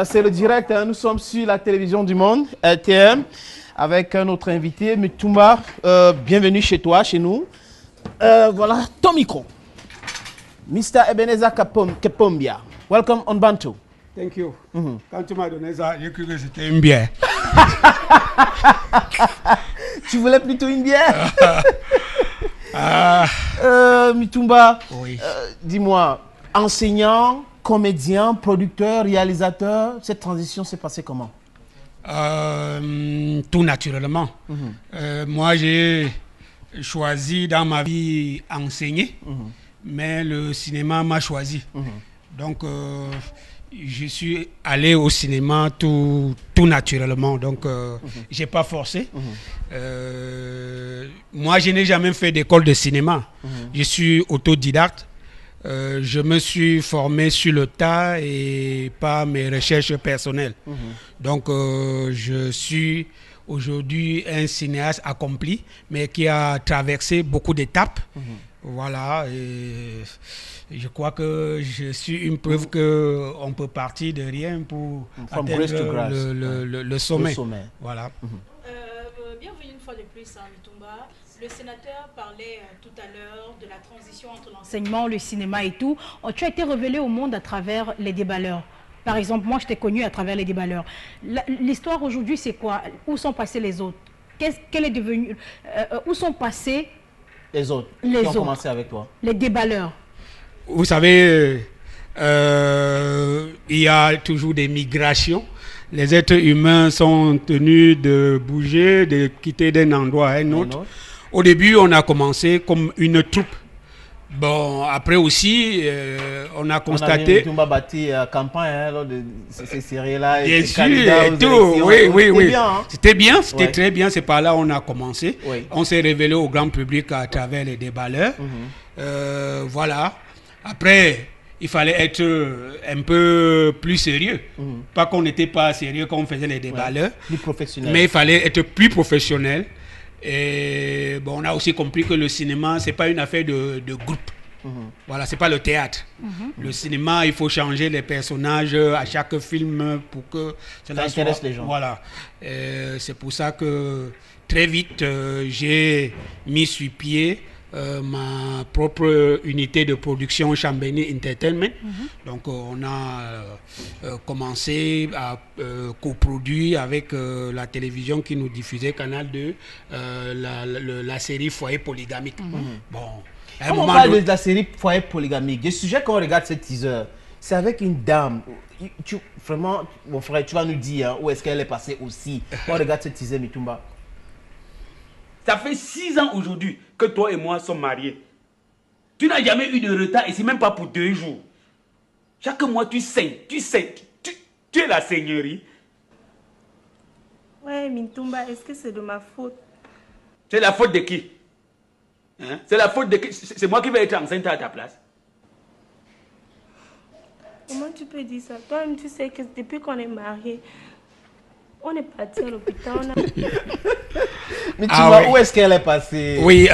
C'est le direct, nous sommes sur la télévision du monde, LTM, avec notre invité, Mitumba. Bienvenue chez toi, chez nous. Voilà ton micro. Mr. Ebenezer Kepombia. Welcome on Bantu. Thank you. Quand tu m'as donné ça, j'ai cru que c'était une bière. Tu voulais plutôt une bière? Mitumba, Oui. Dis-moi, enseignant, comédien, producteur, réalisateur, cette transition s'est passée comment? Tout naturellement. Moi, j'ai choisi dans ma vie enseigner, mais le cinéma m'a choisi. Donc, je suis allé au cinéma tout naturellement. Donc, j'ai pas forcé. Moi, je n'ai jamais fait d'école de cinéma. Je suis autodidacte. Je me suis formé sur le tas et par mes recherches personnelles. Donc, je suis aujourd'hui un cinéaste accompli, mais qui a traversé beaucoup d'étapes. Voilà, et je crois que je suis une preuve qu'on peut partir de rien pour atteindre le sommet. Voilà. Bienvenue une fois de plus à Mitumba. Le sénateur parlait tout à l'heure de la transition entre l'enseignement, le cinéma et tout. Tu as été révélé au monde à travers les déballeurs. Par exemple, moi, je t'ai connu à travers les déballeurs. L'histoire aujourd'hui, c'est quoi? Où sont passés les autres? Quel est devenu, où sont passés les autres qui ont commencé avec toi? Les déballeurs. Vous savez, il y a toujours des migrations. Les êtres humains sont tenus de bouger, de quitter d'un endroit à un autre. Au début, on a commencé comme une troupe. Bon, après aussi, on a constaté... On a bâti campagne lors de ces séries-là. Bien sûr, et tout. Oui. C'était bien, c'était Ouais. très bien. C'est par là qu'on a commencé. Oui. On s'est révélé au grand public à travers les déballeurs. Voilà. Après, il fallait être un peu plus sérieux. Pas qu'on n'était pas sérieux quand on faisait les déballeurs. Plus professionnel. Mais il fallait être plus professionnel. Et bon, on a aussi compris que le cinéma, c'est pas une affaire de groupe. Voilà, c'est pas le théâtre. Le cinéma, il faut changer les personnages à chaque film pour que cela intéresse les gens. Voilà. C'est pour ça que très vite, j'ai mis sur pied ma propre unité de production Chambéry Entertainment. Donc on a commencé à coproduire avec la télévision qui nous diffusait Canal 2 la série Foyer polygamique. Bon, Quand on parle de la série Foyer polygamique, le sujet qu'on regarde ce teaser, c'est avec une dame. Vraiment, mon frère, tu vas nous dire où est-ce qu'elle est passée aussi. Quand on regarde ce teaser, Mitumba. Ça fait 6 ans aujourd'hui que toi et moi sommes mariés. Tu n'as jamais eu de retard et c'est même pas pour 2 jours. Chaque mois tu saignes, tu es la seigneurie. Ouais, Mitumba, est-ce que c'est de ma faute? C'est la faute de qui? Hein? C'est la faute de qui? C'est moi qui vais être enceinte à ta place. Comment tu peux dire ça? Toi-même, tu sais que depuis qu'on est mariés, on est parti à l'hôpital. Mais tu vois, oui. où est-ce qu'elle est passée? Oui,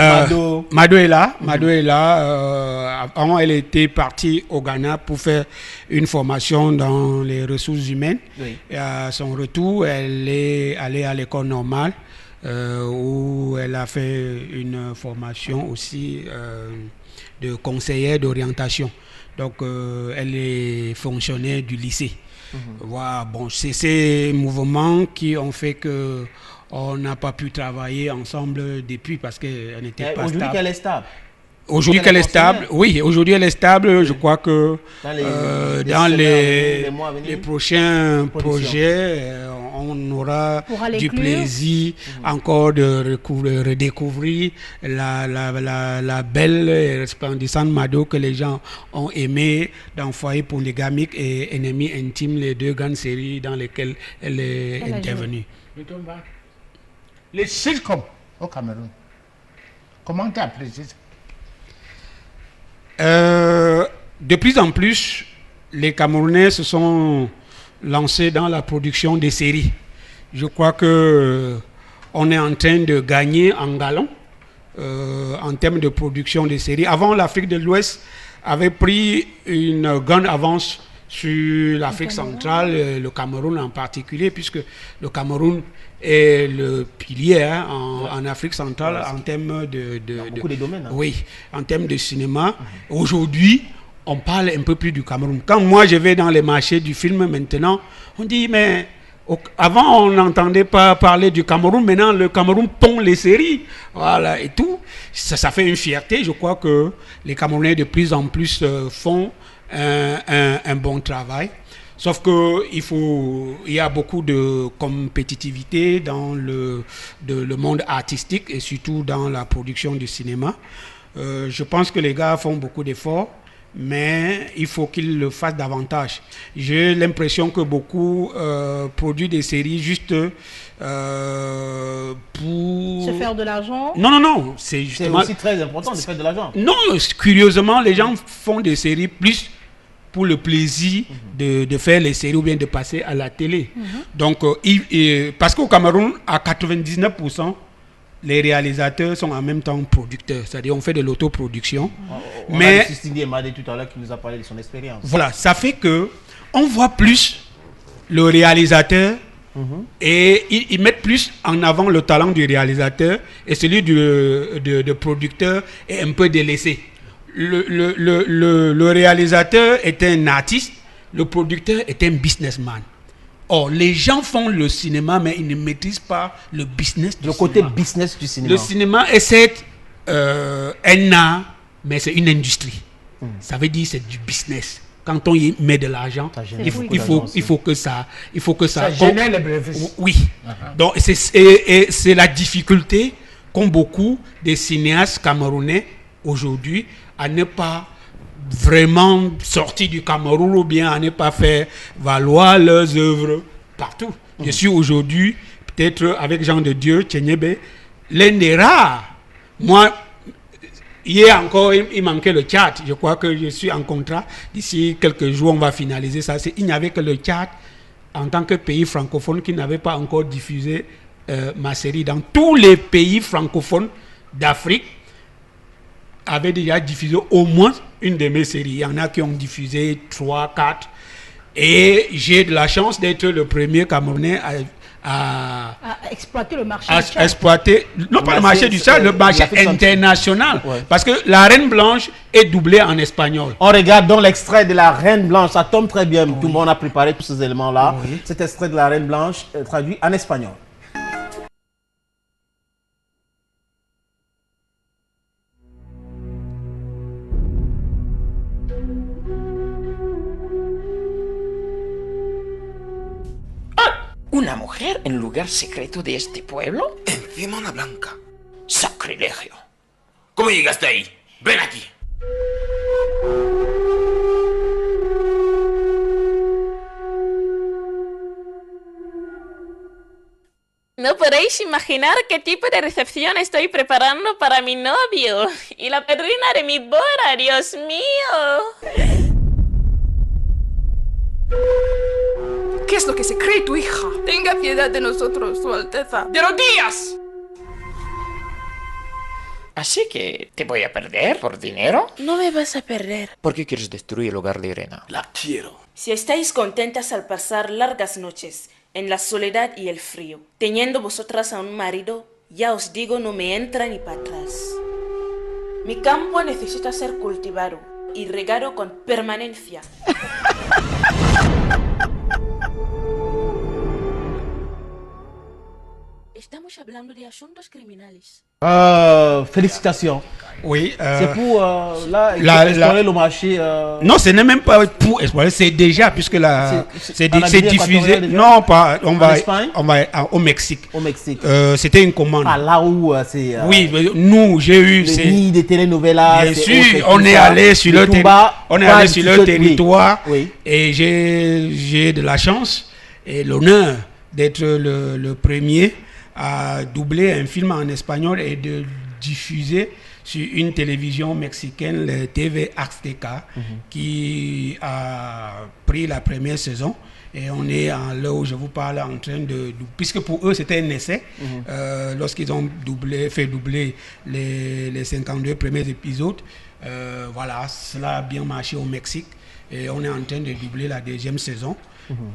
Mado est là. Mado est là. Avant, elle était partie au Ghana pour faire une formation dans les ressources humaines. Oui. Et à son retour, elle est allée à l'école normale où elle a fait une formation aussi de conseillère d'orientation. Donc, elle est fonctionnaire du lycée. Voilà, bon, c'est ces mouvements qui ont fait que on n'a pas pu travailler ensemble depuis parce qu'elle n'était pas aujourd'hui stable. qu'elle est stable. Aujourd'hui qu'elle est stable, oui, aujourd'hui elle est stable. Je crois que dans les prochains projets, on aura du plaisir encore de redécouvrir la belle et resplendissante Mado que les gens ont aimé dans Foyer polygamique et Ennemi intime, les 2 grandes séries dans lesquelles elle est intervenue. Les sitcoms au Cameroun, comment tu apprécies ça? De plus en plus, les Camerounais se sont lancés dans la production des séries. Je crois que on est en train de gagner en galon en termes de production de séries. Avant, l'Afrique de l'Ouest avait pris une grande avance sur l'Afrique centrale, le Cameroun en particulier, puisque le Cameroun est le pilier en Afrique centrale en termes beaucoup de domaines. Oui, en termes de cinéma. Aujourd'hui, on parle un peu plus du Cameroun. Quand moi je vais dans les marchés du film maintenant, on dit mais avant on n'entendait pas parler du Cameroun, maintenant le Cameroun pond les séries, voilà et tout. Ça fait une fierté. Je crois que les Camerounais de plus en plus font un bon travail. Sauf qu'il y a beaucoup de compétitivité dans le monde artistique et surtout dans la production du cinéma. Je pense que les gars font beaucoup d'efforts, mais il faut qu'ils le fassent davantage. J'ai l'impression que beaucoup produisent des séries juste pour... Se faire de l'argent? Non. C'est justement... aussi très important de faire de l'argent. Non, curieusement, les gens font des séries plus pour le plaisir de faire les séries ou bien de passer à la télé. Donc, parce qu'au Cameroun, à 99%, les réalisateurs sont en même temps producteurs. C'est-à-dire, on fait de l'autoproduction. Mais Sisindi Emade tout à l'heure qui nous a parlé de son expérience. Voilà, ça fait que on voit plus le réalisateur et ils mettent plus en avant le talent du réalisateur et celui de producteur est un peu délaissé. Le réalisateur est un artiste, le producteur est un businessman. Or, les gens font le cinéma, mais ils ne maîtrisent pas le business du cinéma. Le côté business du cinéma. Le cinéma est certes un art, mais c'est une industrie. Ça veut dire c'est du business. Quand on y met de l'argent, il faut que ça génère les bénéfices. Oui. Donc, c'est la difficulté qu'ont beaucoup des cinéastes camerounais aujourd'hui à ne pas vraiment sortir du Cameroun ou bien à ne pas faire valoir leurs œuvres partout. Je suis aujourd'hui, peut-être avec Jean de Dieu, Tchenyebe, l'un des rares. Moi, hier encore, il manquait le Tchad. Je crois que je suis en contrat. D'ici quelques jours, on va finaliser ça. Il n'y avait que le Tchad, en tant que pays francophone, qui n'avait pas encore diffusé ma série. Dans tous les pays francophones d'Afrique, avait déjà diffusé au moins une de mes séries. Il y en a qui ont diffusé 3, 4. Et j'ai de la chance d'être le premier Camerounais à exploiter le marché du Tchad. Non, pas le marché du Tchad, le marché international. Ouais. Parce que La Reine Blanche est doublée en espagnol. On regarde donc l'extrait de La Reine Blanche. Ça tombe très bien. Tout le monde a préparé tous ces éléments-là. Oui. Cet extrait de La Reine Blanche traduit en espagnol. ¿Una mujer en lugar secreto de este pueblo? Encima una blanca. ¡Sacrilegio! ¿Cómo llegaste ahí? ¡Ven aquí! No podéis imaginar qué tipo de recepción estoy preparando para mi novio y la padrina de mi boda, Dios mío. ¿Qué es lo que se cree tu hija? Tenga piedad de nosotros, Su Alteza. ¡De rodillas! ¿Así que te voy a perder por dinero? No me vas a perder. ¿Por qué quieres destruir el hogar de Irena? La quiero. Si estáis contentas al pasar largas noches en la soledad y el frío, teniendo vosotras a un marido, ya os digo, no me entra ni para atrás. Mi campo necesita ser cultivado y regado con permanencia. Estamos hablando de asuntos criminales. Félicitations. Oui. C'est pour explorer le marché. Non, ce n'est même pas pour explorer, c'est déjà, puisque c'est diffusé. Non, pas. On va au Mexique. Au Mexique. C'était une commande. Ah, là où c'est. Oui, nous, j'ai eu. Le nid des telenovelas. Bien sûr, on est allé sur le territoire. Oui. Et j'ai de la chance et l'honneur d'être le premier à doubler un film en espagnol et de diffuser sur une télévision mexicaine, le TV Azteca, qui a pris la première saison. Et on est là où je vous parle en train de... Puisque pour eux, c'était un essai. Lorsqu'ils ont fait doubler les 52 premiers épisodes, voilà, cela a bien marché au Mexique. Et on est en train de doubler la deuxième saison.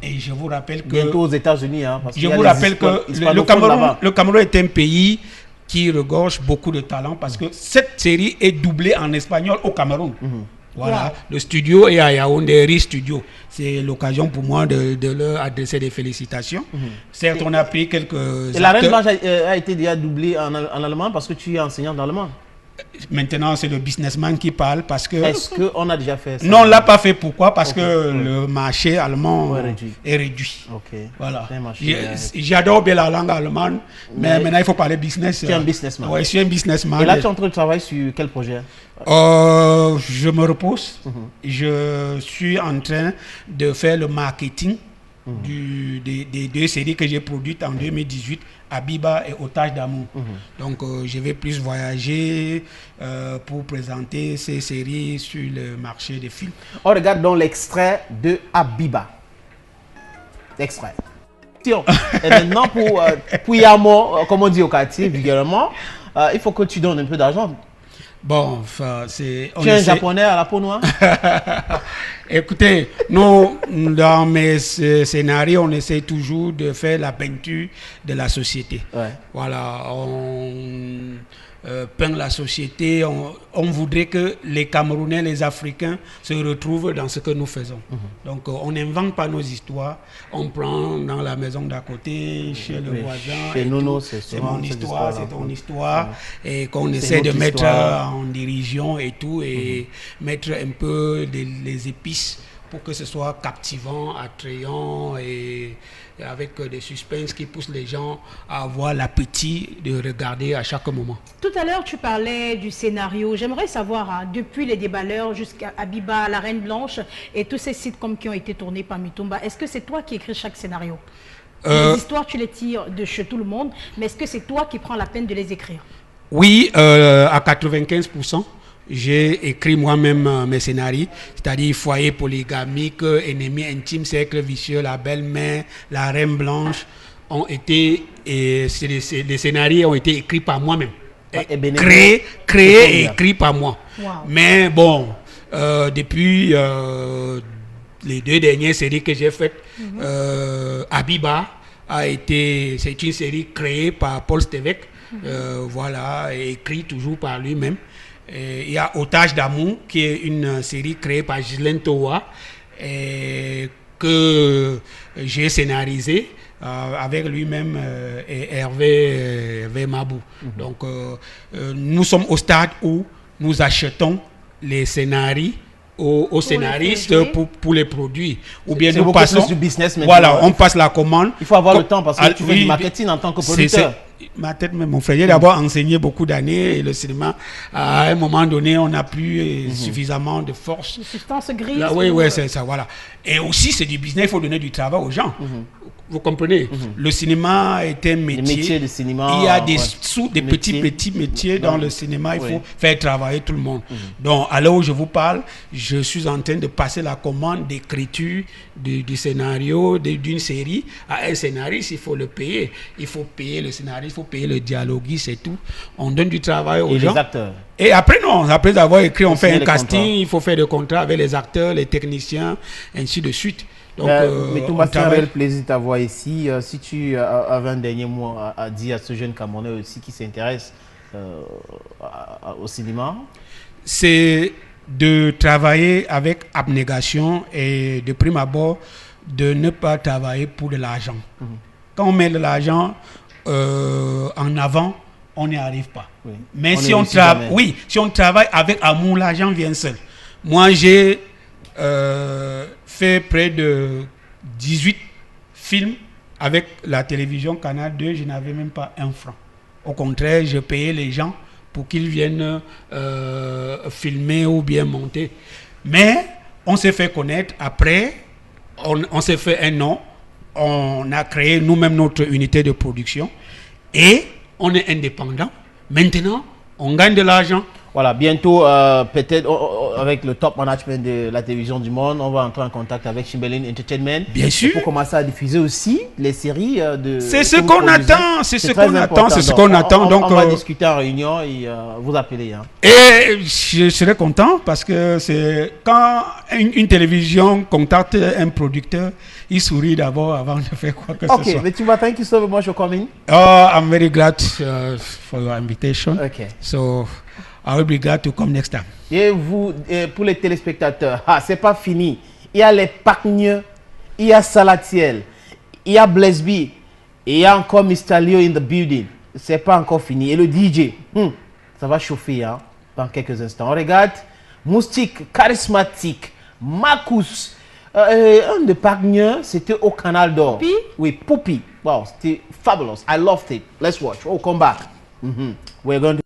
Et je vous rappelle que... Bientôt aux États-Unis. Hein, je vous rappelle que le Cameroun est un pays qui regorge beaucoup de talent parce que cette série est doublée en espagnol au Cameroun. Voilà, le studio est à Yaoundé, RIS Studio. C'est l'occasion pour moi de leur adresser des félicitations. Certes, on a pris quelques... Et la Reine Blanche a été déjà doublée en allemand parce que tu es enseignant d'allemand. Maintenant, c'est le businessman qui parle parce que... Est-ce qu'on a déjà fait ça? Non, on ne l'a pas fait. Pourquoi? Parce que le marché allemand est réduit. Voilà. J'adore bien la langue allemande, mais maintenant, il faut parler business. Tu es un businessman. Oui, je suis un businessman. Et là, tu es en train de travailler sur quel projet? Je me repose. Je suis en train de faire le marketing des deux séries que j'ai produites en 2018, Abiba et Otage d'amour. Donc je vais plus voyager pour présenter ces séries sur le marché des films. On regarde donc l'extrait de Abiba. L'extrait. Et maintenant pour Yamo, comme on dit au quartier vulgairement, il faut que tu donnes un peu d'argent. Bon, enfin, c'est... Tu es un Japonais à la peau noire? Écoutez, nous, dans mes scénarios, on essaie toujours de faire la peinture de la société. Voilà, on peint la société. On voudrait que les Camerounais, les Africains se retrouvent dans ce que nous faisons. Donc, on n'invente pas nos histoires. On prend dans la maison d'à côté, chez le voisin. Chez nous, c'est mon histoire, c'est ton histoire. Et qu'on essaie de mettre en dirigeant et tout, et mettre un peu les épices pour que ce soit captivant, attrayant et avec des suspens qui poussent les gens à avoir l'appétit de regarder à chaque moment. Tout à l'heure, tu parlais du scénario. J'aimerais savoir, depuis Les Déballeurs jusqu'à Abiba, La Reine Blanche et tous ces sitcoms qui ont été tournés par Mitumba, est-ce que c'est toi qui écris chaque scénario? Les histoires, tu les tires de chez tout le monde, mais est-ce que c'est toi qui prends la peine de les écrire? Oui, à 95%. J'ai écrit moi-même mes scénarios, c'est-à-dire Foyer polygamique, Ennemi intime, Cercle vicieux, La belle-mère, La Reine Blanche, ont été, les scénarios ont été écrits par moi-même. Créés et écrits par moi. Mais bon, depuis les deux dernières séries que j'ai faites, Abiba c'est une série créée par Paul Stevec, voilà, et écrit toujours par lui-même. Il y a Otage d'amour, qui est une série créée par Ghislaine Towa, que j'ai scénarisé avec lui-même et Hervé Mabou. Donc, nous sommes au stade où nous achetons les scénarios aux scénaristes pour les produits. Ou bien nous passons du business maintenant. Voilà, on passe la commande. Il faut avoir le temps parce que tu fais du marketing en tant que producteur. Ma tête, mais mon frère, j'ai d'abord enseigné beaucoup d'années et le cinéma, à un moment donné, on n'a plus suffisamment de force. Une substance grise. Oui, c'est ça, voilà. Et aussi, c'est du business, il faut donner du travail aux gens. Vous comprenez? Le cinéma est un métier. De cinéma, il y a des petits métiers dans le cinéma. Il faut faire travailler tout le monde. Donc, à l'heure où je vous parle, je suis en train de passer la commande d'écriture du scénario d'une série à un scénariste. Il faut le payer. Il faut payer le scénariste, il faut payer le dialoguiste et tout. On donne du travail aux gens. Les acteurs. Et après, non. Après avoir écrit, on fait un casting. Il faut faire des contrats avec les acteurs, les techniciens, ainsi de suite. Donc, mais Toumba, c'est un réel plaisir de t'avoir ici. Si tu avais un dernier mot à dire à ce jeune Camerounais aussi qui s'intéresse au cinéma, c'est de travailler avec abnégation et de prime abord de ne pas travailler pour de l'argent. Quand on met de l'argent en avant, on n'y arrive pas. Mais si on travaille avec amour, l'argent vient seul. Moi, j'ai fait près de 18 films avec la télévision Canal 2, je n'avais même pas un franc. Au contraire, je payais les gens pour qu'ils viennent filmer ou bien monter. Mais on s'est fait connaître. Après, on s'est fait un nom. On a créé nous-mêmes notre unité de production. Et on est indépendant. Maintenant, on gagne de l'argent. Voilà, bientôt, peut-être avec le top management de la télévision du monde, on va entrer en contact avec Chimbelin Entertainment. Bien sûr. Pour commencer à diffuser aussi les séries de... C'est ce qu'on attend, c'est ce qu'on attend, c'est ce qu'on attend. Donc, on va discuter en réunion et vous appeler. Hein. Et je serais content parce que c'est quand une télévision contacte un producteur, il sourit d'abord avant de faire quoi que ce soit. Okay, Metumba, thank you so much for coming. Oh, I'm very glad for your invitation. Okay. So, I will be glad to come next time. Et vous, pour les téléspectateurs, c'est pas fini. Il y a les Pacnieux, il y a Salatiel, il y a Blesby, et il y a encore Mr. Leo in the building. C'est pas encore fini. Et le DJ, ça va chauffer hein, dans quelques instants. On regarde Moustique, charismatique, Marcus. Un de Pacnieux, c'était au Canal d'Or. Poupie? Oui, Poupie. Wow, c'était fabulous. I loved it. Let's watch. Oh, come back. We're going to...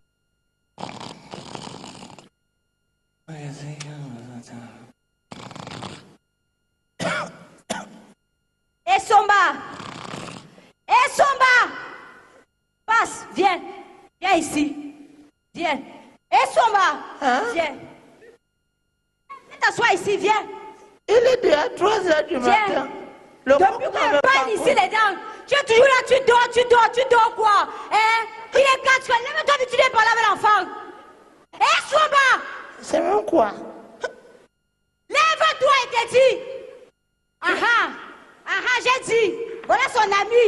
Somba! Somba! Passe, viens. Viens ici. Viens. Somba! Viens. T'assois ici, viens. Il est déjà 3h du matin. Depuis qu'on parle ici, les dames, tu es toujours là, tu dors quoi? Il est 4 heures, lève-toi vite, tu n'es pas là avec l'enfant. Somba! C'est même quoi? Lève-toi, il t'a dit. J'ai dit. Voilà son ami.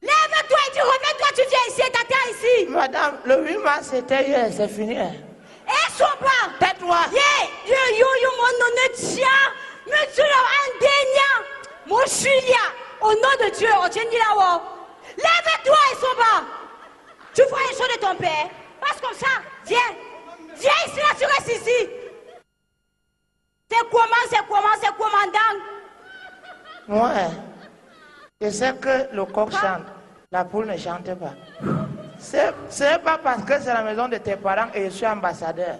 Lève-toi et dis, remets-toi, tu viens ici et t'attends ici. Madame, le 8 mars, c'était hier, c'est fini. Somba! Tais-toi. Yo, mon nom tient. Mais tu l'as indéniable. Mon Julia. Au nom de Dieu, on tient là-haut. Lève-toi, Somba. Tu vois les choses de ton père. Passe comme ça. Viens. Viens ici, là, tu restes ici. C'est commandant. Ouais. Je sais que le coq chante, la poule ne chante pas. C'est pas parce que c'est la maison de tes parents et je suis ambassadeur.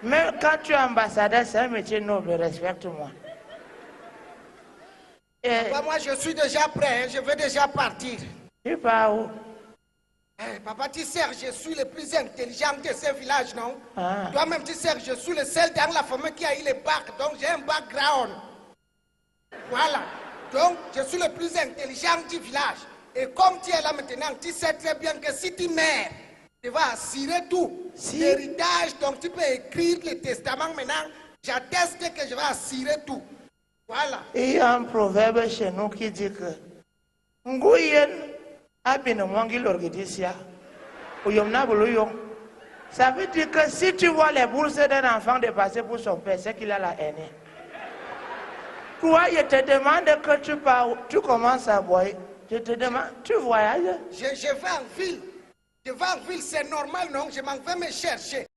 Même quand tu es ambassadeur, c'est un métier noble, respecte-moi. Papa, moi je suis déjà prêt, hein, je veux déjà partir. Tu pars où? Papa, tu sais, je suis le plus intelligent de ce village, non? Toi-même, tu sais, je suis le seul dans la famille qui a eu le bac, donc j'ai un background. Voilà. Donc, je suis le plus intelligent du village. Et comme tu es là maintenant, tu sais très bien que si tu meurs, tu vas assurer tout. L'héritage, donc tu peux écrire le testament maintenant. J'atteste que je vais assurer tout. Voilà. Il y a un proverbe chez nous qui dit que Nguyen abine mwangi l'orgidisia. Ça veut dire que si tu vois les bourses d'un enfant dépasser pour son père, c'est qu'il a la haine. Toi, je te demande que tu pars, tu commences à boire. Je te demande, tu voyages? Je vais en ville. Je vais en ville, c'est normal, non? Je m'en vais me chercher.